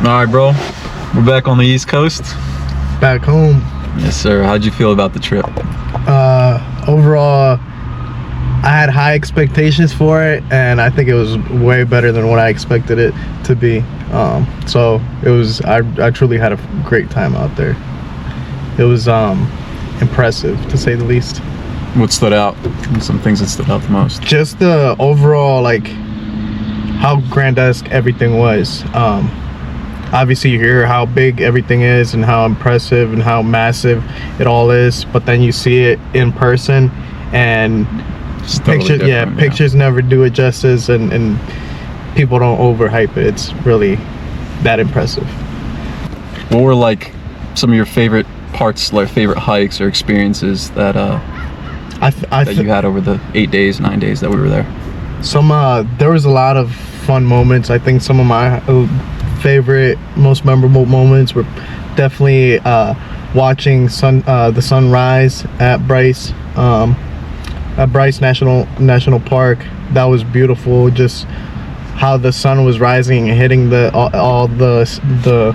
All right, bro. We're back on the East Coast. Back home. Yes, sir. How'd you feel about the trip? Overall, I had high expectations for it, and I think it was way better than what I expected it to be. So it was. I truly had a great time out there. It was impressive, to say the least. What stood out? Some things that stood out the most. Just the overall, like, how grandesque everything was. Obviously you hear how big everything is and how impressive and how massive it all is, but then you see it in person and totally pictures never do it justice, and people don't overhype it. It's really that impressive. What were like some of your favorite parts, like favorite hikes or experiences that you had over the 8 days, 9 days that we were there? There was a lot of fun moments. I think some of my favorite, most memorable moments were definitely watching the sunrise at Bryce National Park. That was beautiful. Just how the sun was rising and hitting all the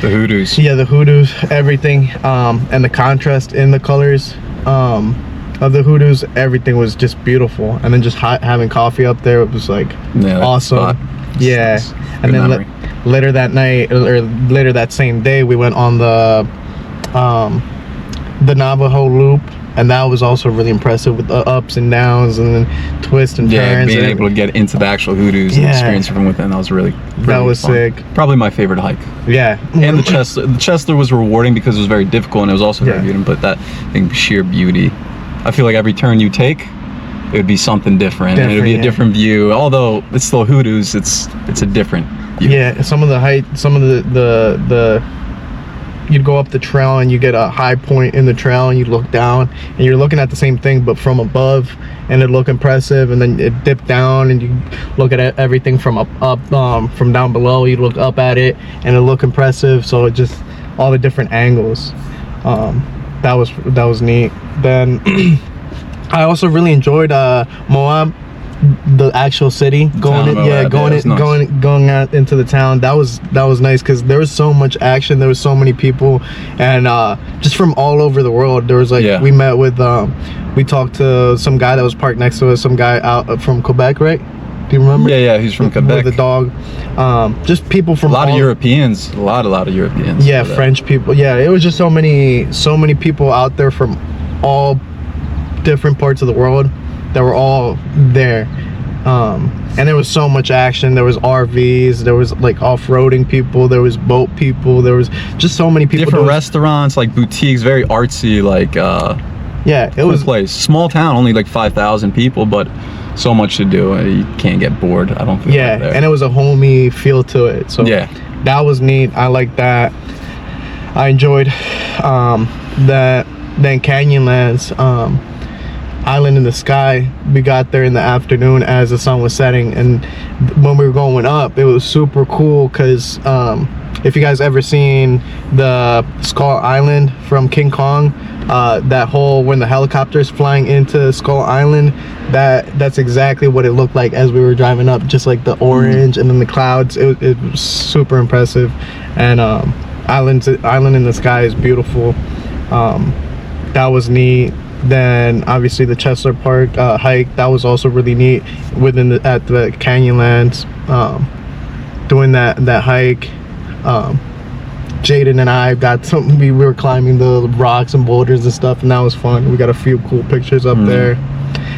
hoodoos. Yeah, the hoodoos, everything, and the contrast in the colors of the hoodoos. Everything was just beautiful. And then just having coffee up there, it was like awesome. Yeah. Nice. And then later that night, or later that same day, we went on the Navajo Loop, and that was also really impressive with the ups and downs and then twists and turns. Being able to get into the actual hoodoos and experience it from within, that was really that was fun. Sick. Probably my favorite hike. Yeah. And the Chesler was rewarding because it was very difficult, and it was also very beautiful. But that, I think, sheer beauty. I feel like every turn you take, it would be something different, and it would be a different view. Although it's still hoodoos, it's a different view. Yeah, some of the you'd go up the trail and you get a high point in the trail and you look down and you're looking at the same thing but from above, and it look impressive, and then it dipped down and you look at everything from from down below. You look up at it and it look impressive. So it just all the different angles. That was neat. Then I also really enjoyed Moab, the actual city, going out into the town. That was nice because there was so much action. There was so many people, and just from all over the world. There was we met with we talked to some guy that was parked next to us, some guy out from Quebec, right? Do you remember? Yeah, he's from Quebec. With the dog. Just people from a lot of Europeans. A lot of Europeans. Yeah, French people. Yeah, it was just so many people out there from all different parts of the world that were all there. And there was so much action. There was RVs, there was like off-roading people, there was boat people, there was just so many people. Different restaurants, like boutiques, very artsy, like yeah, it was a place. Small town, only like 5,000 people, but so much to do. You can't get bored, I don't think. Yeah, there. And it was a homey feel to it. So yeah, that was neat. I like that. I enjoyed that. Then Canyonlands, Island in the Sky, we got there in the afternoon as the sun was setting, and when we were going up, it was super cool because if you guys ever seen the Skull Island from King Kong, that hole when the helicopter's flying into Skull Island, that's exactly what it looked like as we were driving up, just like the orange and then the clouds. It was super impressive. And Island in the Sky is beautiful. That was neat. Then obviously the Chesler Park hike, that was also really neat at the Canyonlands. Doing that hike, Jaden and I we were climbing the rocks and boulders and stuff, and that was fun. We got a few cool pictures up there.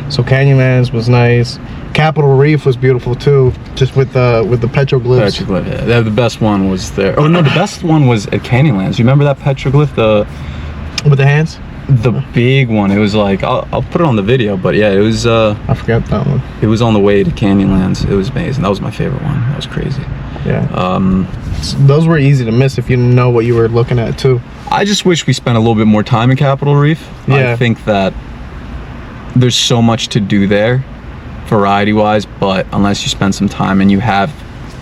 So Canyonlands was nice. Capitol Reef was beautiful too, just with the petroglyphs. Petroglyph, yeah. The best one was there. Oh no, the best one was at Canyonlands. You remember that petroglyph, with the hands? The big one. It was like, I'll put it on the video, but yeah, it was I forgot that one. It was on the way to Canyonlands. It was amazing. That was my favorite one. That was crazy. Yeah. Those were easy to miss if you didn't know what you were looking at too. I just wish we spent a little bit more time in Capitol Reef. Yeah. I think that there's so much to do there, variety wise, but unless you spend some time and you have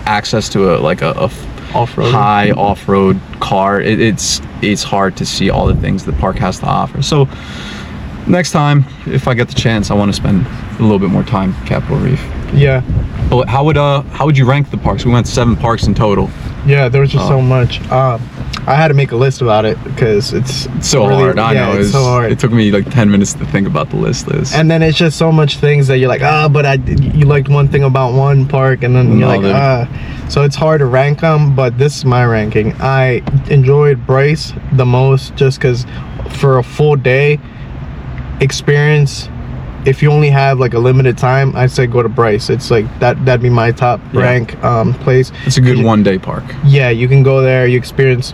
access to a high off-road car, it's hard to see all the things the park has to offer. So next time, if I get the chance, I want to spend a little bit more time at Capitol Reef. Yeah. But how would you rank the parks? We went 7 parks in total. Yeah, there was just so much. I had to make a list about it because it's so really hard. I know. it's so hard. It took me like 10 minutes to think about the list. And then it's just so much things that you're like, you liked one thing about one park, and then you're like, So it's hard to rank them, but this is my ranking. I enjoyed Bryce the most just because for a full day experience, if you only have like a limited time, I'd say go to Bryce. It's like that'd be my top rank place. It's a good one-day park. Yeah, you can go there, you experience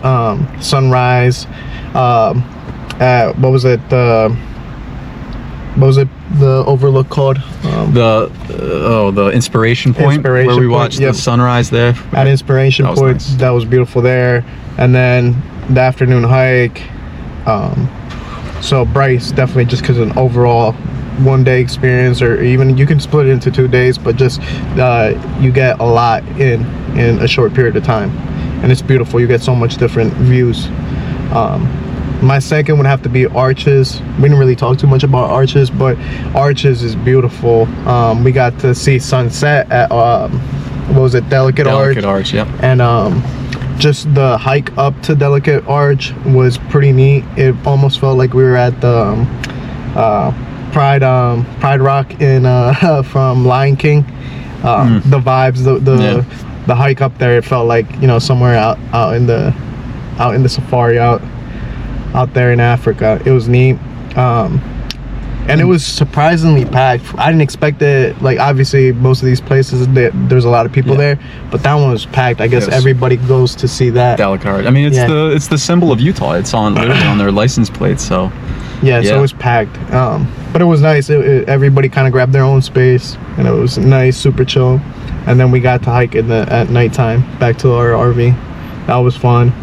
sunrise. What was it the overlook called? The Inspiration Point, where we watched the sunrise there. At Inspiration Point, nice. That was beautiful there. And then the afternoon hike. So Bryce, definitely, just because of an overall one-day experience, or even you can split it into 2 days, but just you get a lot in a short period of time, and it's beautiful. You get so much different views. My second would have to be Arches. We didn't really talk too much about Arches, but Arches is beautiful. We got to see sunset at what was it, Delicate Arch, yep. And just the hike up to Delicate Arch was pretty neat. It almost felt like we were at the Pride Rock in from Lion King. The vibes, the hike up there, it felt like, you know, somewhere out in the safari out there in Africa. It was neat. And it was surprisingly packed. I didn't expect it. Like, obviously most of these places there's a lot of people there, but that one was packed. I guess everybody goes to see that Delicate Arch. I mean, it's the symbol of Utah. It's literally on their license plate. So yeah, so it was packed. But it was nice. Everybody kind of grabbed their own space, and it was nice, super chill. And then we got to hike at nighttime back to our RV. That was fun.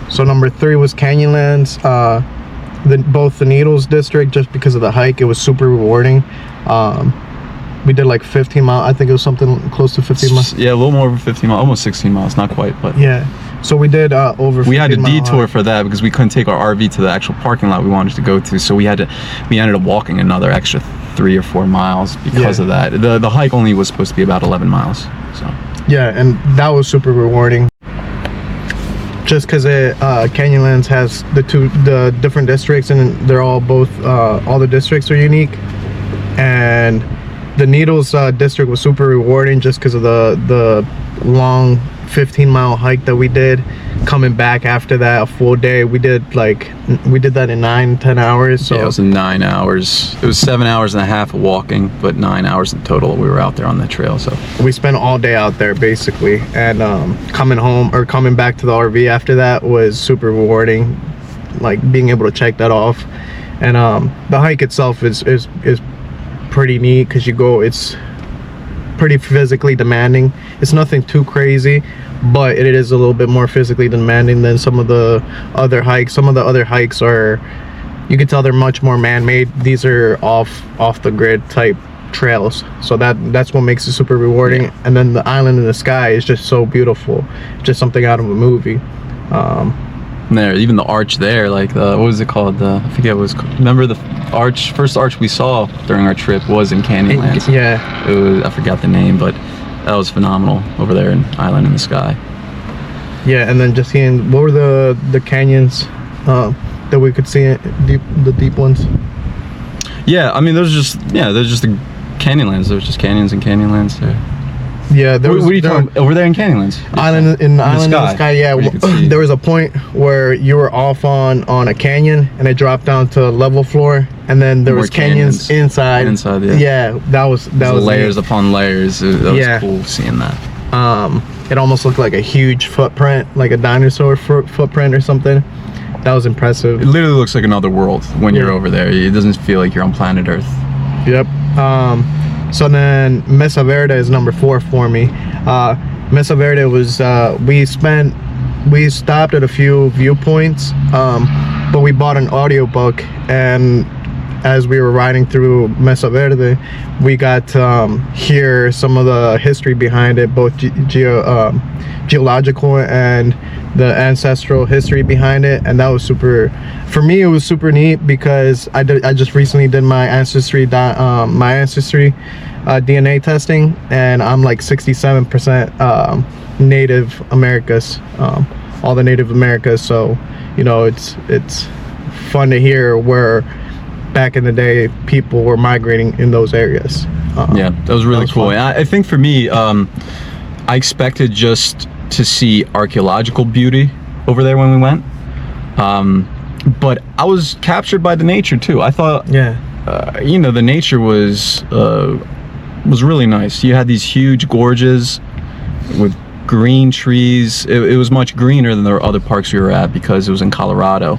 So number 3 was Canyonlands. Both the Needles district, just because of the hike, it was super rewarding. We did like 15 miles. I think it was something close to 15 miles. Yeah, a little more over 15 miles, almost 16 miles, not quite, but yeah. So we did over 15 we had a detour hike for that because we couldn't take our RV to the actual parking lot we wanted to go to, so we ended up walking another extra 3 or 4 miles because of that. The hike only was supposed to be about 11 miles. So yeah, and that was super rewarding. Just because Canyonlands has the different districts, and they're all all the districts are unique. And the Needles district was super rewarding just because of the long 15-mile hike that we did. Coming back after that, a full day, we did that in 9-10 hours. So yeah, it was 9 hours. It was 7 hours and a half of walking, but 9 hours in total we were out there on the trail. So we spent all day out there basically, and coming back to the RV after that was super rewarding, like being able to check that off. And the hike itself is pretty neat because it's pretty physically demanding. It's nothing too crazy, but it is a little bit more physically demanding than some of the other hikes. Some of the other hikes are, you can tell they're much more man-made. These are off the grid type trails, so that's what makes it super rewarding. And then the island in the sky is just so beautiful, just something out of a movie. There, even the arch there, like what was it called? I forget what it was called. Remember the first arch we saw during our trip was in Canyonlands. Yeah, it was, I forgot the name, but that was phenomenal over there in Island in the Sky. Yeah, and then just seeing what were the canyons that we could see, the deep ones. Yeah, I mean, there's just the Canyonlands. There's just canyons and Canyonlands there. Yeah, what are you talking over there in Canyonlands? Island in the sky. Yeah, there was a point where you were off on a canyon, and it dropped down to level floor, and then there was canyons inside. Yeah, that was layers upon layers. That was cool seeing that. It almost looked like a huge footprint, like a dinosaur footprint or something. That was impressive. It literally looks like another world when you're over there. It doesn't feel like you're on planet Earth. Yep. So then Mesa Verde is number 4 for me. Mesa Verde was we stopped at a few viewpoints, but we bought an audiobook, and as we were riding through Mesa Verde, we got to hear some of the history behind it, both geological and the ancestral history behind it. And that was for me it was super neat because I just recently did my ancestry DNA testing, and I'm like 67% Native Americas, all the Native Americas. So, you know, it's fun to hear where back in the day people were migrating in those areas. Yeah, that was really cool. And I think for me, I expected just to see archaeological beauty over there when we went, but I was captured by the nature too. I thought, you know, the nature was really nice. You had these huge gorges with green trees. It was much greener than the other parks we were at because it was in Colorado.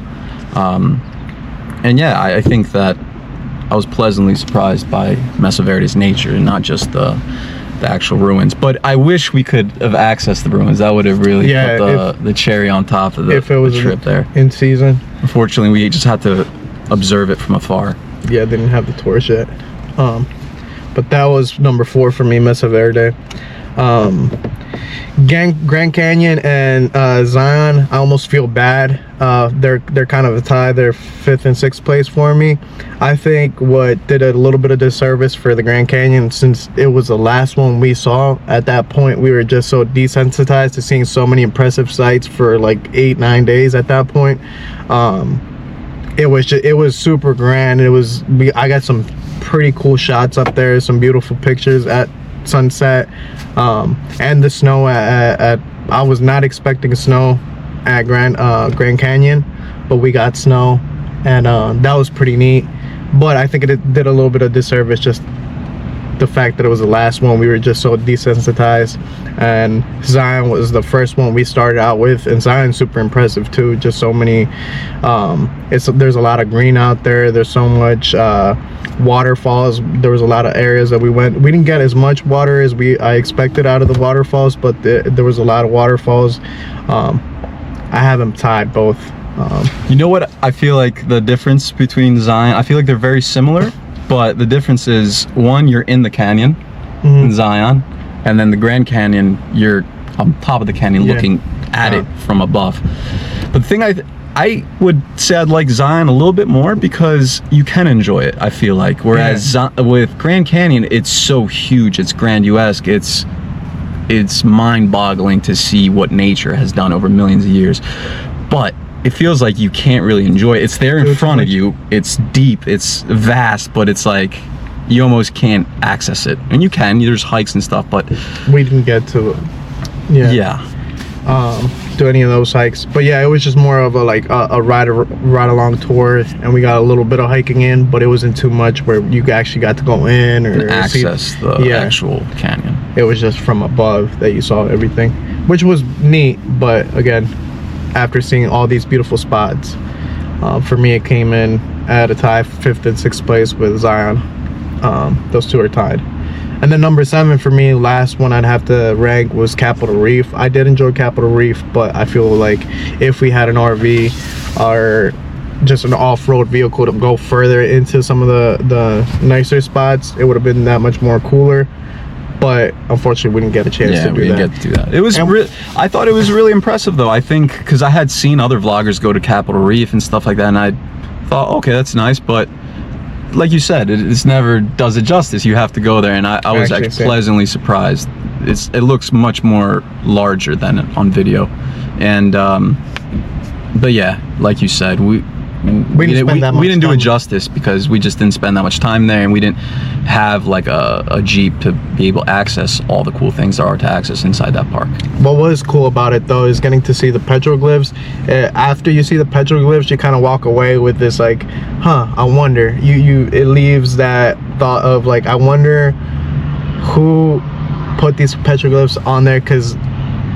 And yeah, I think that I was pleasantly surprised by Mesa Verde's nature and not just the actual ruins. But I wish we could have accessed the ruins. That would have really put the cherry on top of the trip there. In season. Unfortunately, we just had to observe it from afar. Yeah, didn't have the tours yet. But that was number 4 for me, Mesa Verde. Grand Canyon and Zion, I almost feel bad. They're kind of a tie. They're 5th and 6th place for me. I think what did a little bit of disservice for the Grand Canyon, since it was the last one we saw. At that point, we were just so desensitized to seeing so many impressive sights for like 8-9 days at that point. It was super grand. I got some pretty cool shots up there, some beautiful pictures at sunset, and the snow at I was not expecting snow at Grand Canyon, but we got snow, and that was pretty neat. But I think it did a little bit of disservice, just the fact that it was the last one. We were just so desensitized, and Zion was the first one we started out with, and Zion's super impressive too. Just so many there's a lot of green out there. There's so much waterfalls. There was a lot of areas that we didn't get as much water as I expected out of the waterfalls, but there was a lot of waterfalls. I have them tied both. You know what I feel like the difference between Zion, I feel like they're very similar, but the difference is, one, you're in the canyon in Zion, and then the Grand Canyon, you're on top of the canyon looking at it from above. But the thing I would say I'd like Zion a little bit more because you can enjoy it, I feel like. Whereas with Grand Canyon, it's so huge, it's grandiose, it's mind-boggling to see what nature has done over millions of years. But it feels like you can't really enjoy it. It's there in front of you, it's deep, it's vast, but it's like you almost can't access it. And you can, there's hikes and stuff, but we didn't get to do any of those hikes. But yeah, it was just more of a ride along tour, and we got a little bit of hiking in, but it wasn't too much where you actually got to go in or access the actual canyon. It was just from above that you saw everything, which was neat. But again, after seeing all these beautiful spots, for me it came in at a tie, 5th and 6th place with Zion. Those two are tied. And then number 7 for me, last one I'd have to rank, was Capitol Reef. I did enjoy Capitol Reef, but I feel like if we had an RV or just an off-road vehicle to go further into some of the nicer spots, it would have been that much more cooler. But unfortunately, we didn't get a chance to do that. Yeah, we didn't get to do that. It was I thought it was really impressive, though. I think because I had seen other vloggers go to Capitol Reef and stuff like that, and I thought, okay, that's nice, but like you said, it's never does it justice. You have to go there, and I was actually pleasantly surprised. It looks much more larger than on video, and but yeah, like you said, we didn't do it justice because we just didn't spend that much time there, and we didn't have like a Jeep to be able to access all the cool things there are to access inside that park. What was cool about it though is getting to see the petroglyphs. After you see the petroglyphs, you kind of walk away with this like, I wonder. It leaves that thought of like, I wonder who put these petroglyphs on there, because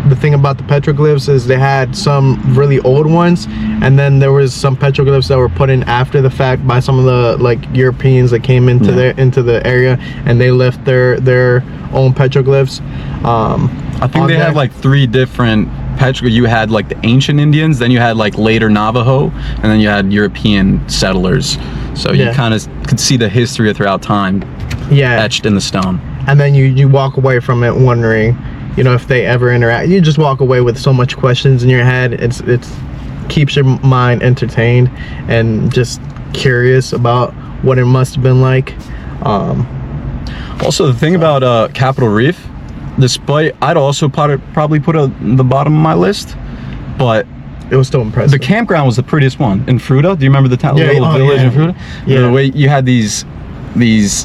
the thing about the petroglyphs is they had some really old ones, and then there was some petroglyphs that were put in after the fact by some of the like Europeans that came into the area, and they left their own petroglyphs. I think they had like 3 different petroglyphs. You had like the ancient Indians, then you had like later Navajo, and then you had European settlers. So you kind of could see the history throughout time etched in the stone. And then you walk away from it wondering, you know, if they ever interact. You just walk away with so much questions in your head. It's keeps your mind entertained and just curious about what it must have been like. Also, the thing about Capitol Reef, despite, I'd also probably put it at the bottom of my list, but it was still impressive. the campground was the prettiest one in Fruta. Do you remember the little village in Fruta? Yeah. The way you had these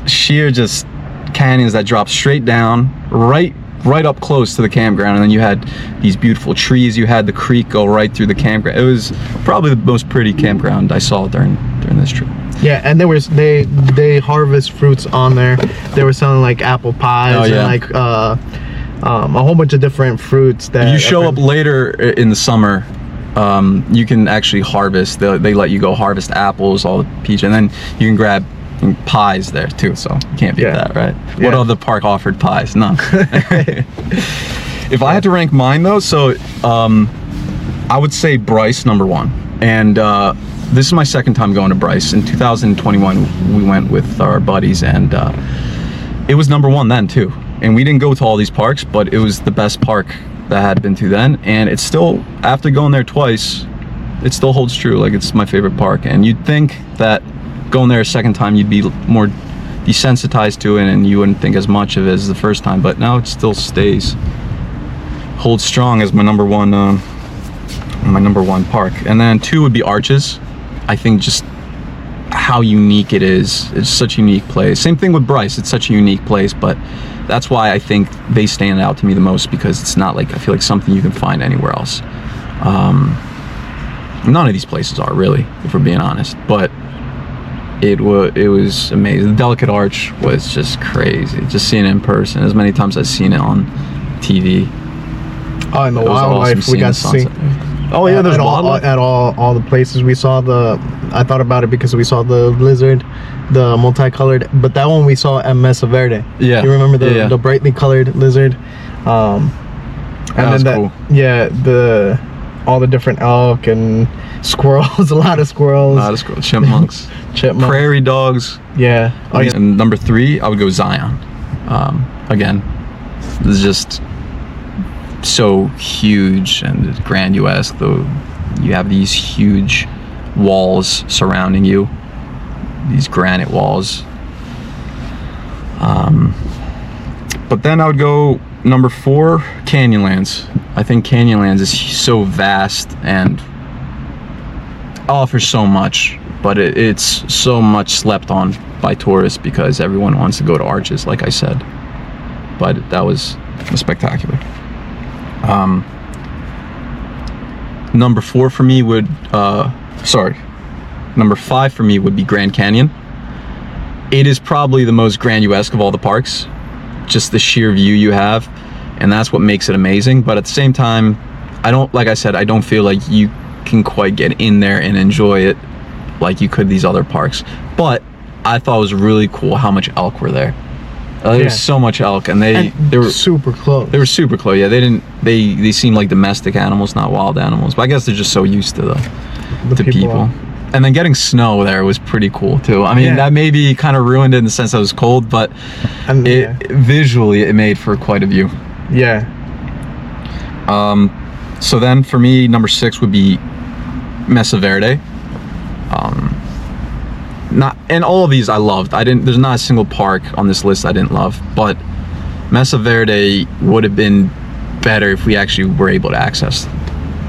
sheer just canyons that drop straight down, right up close to the campground, and then you had these beautiful trees. You had the creek go right through the campground. It was probably the most pretty campground I saw during this trip. Yeah, and they harvest fruits on there. They were selling like apple pies and like a whole bunch of different fruits that you show up later in the summer. You can actually harvest. They let you go harvest apples, all the peach, and then you can grab pies there too. So you can't beat that, right? Yeah. What other park offered pies? None. If I had to rank mine though, so I would say Bryce number 1, and this is my second time going to Bryce. In 2021, we went with our buddies, and it was number 1 then too. And we didn't go to all these parks, but it was the best park that I had been to then. And it's still, after going there twice, it still holds true. Like, it's my favorite park. And you'd think that going there a second time, you'd be more desensitized to it, and you wouldn't think as much of it as the first time. But now it still holds strong as my number one park. And then 2 would be Arches. I think just how unique it is. It's such a unique place. Same thing with Bryce. It's such a unique place, but that's why I think they stand out to me the most, because it's not like, I feel like something you can find anywhere else. None of these places are really, if we're being honest, but it was amazing. The Delicate Arch was just crazy. Just seeing it in person, as many times as I've seen it on TV. Oh, and the wildlife awesome we got to see. Oh yeah, there's wildlife at all the places we saw. I thought about it because we saw the lizard, the multicolored, but that one we saw at Mesa Verde. Yeah, you remember the brightly colored lizard? And then cool. all the different elk and squirrels, a lot of squirrels, chipmunks, prairie dogs. Yeah. And number 3, I would go Zion. Again, it's just so huge and grandiose, though. You have these huge walls surrounding you, these granite walls. But then I would go number 4, Canyonlands. I think Canyonlands is so vast and offers so much, but it's so much slept on by tourists because everyone wants to go to Arches, like I said. But that was spectacular. Number 4 for me would number 5 for me would be Grand Canyon. It is probably the most grandiose of all the parks, just the sheer view you have, and that's what makes it amazing. But at the same time, I don't feel like you can quite get in there and enjoy it like you could these other parks. But I thought it was really cool how much elk were there. There's so much elk, and they were super close. They were super close. Yeah, they seem like domestic animals, not wild animals. But I guess they're just so used to people. And then getting snow there was pretty cool too. I mean, that maybe kind of ruined it in the sense that it was cold, but visually it made for quite a view. Yeah. So then for me, number 6 would be Mesa Verde. And all of these I loved. There's not a single park on this list I didn't love, but Mesa Verde would have been better if we actually were able to access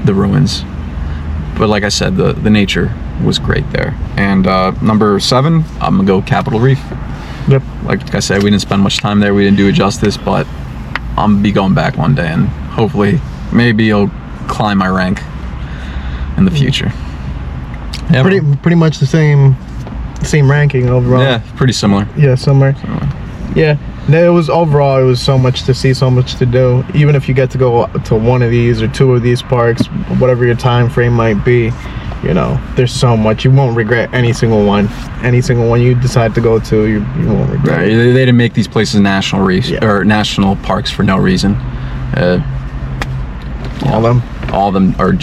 the ruins. But like I said, the nature was great there. And number 7, I'm gonna go Capitol Reef. Yep. Like I said, we didn't spend much time there. We didn't do it justice, but I'm gonna be going back one day, and hopefully, maybe it'll climb my rank in the future. Yeah, pretty much the same ranking overall. Yeah, pretty similar. Yeah, similar. Yeah, it was so much to see, so much to do. Even if you get to go to one of these or 2 of these parks, whatever your time frame might be, there's so much. You won't regret any single one. Any single one you decide to go to, you won't regret. Right. They didn't make these places national reefs or national parks for no reason. All of them are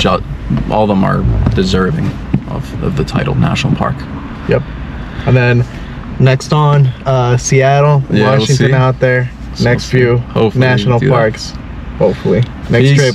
deserving of the title national park. Yep. And then next on Seattle, Washington, out there. Next few national parks. Hopefully. Next trip.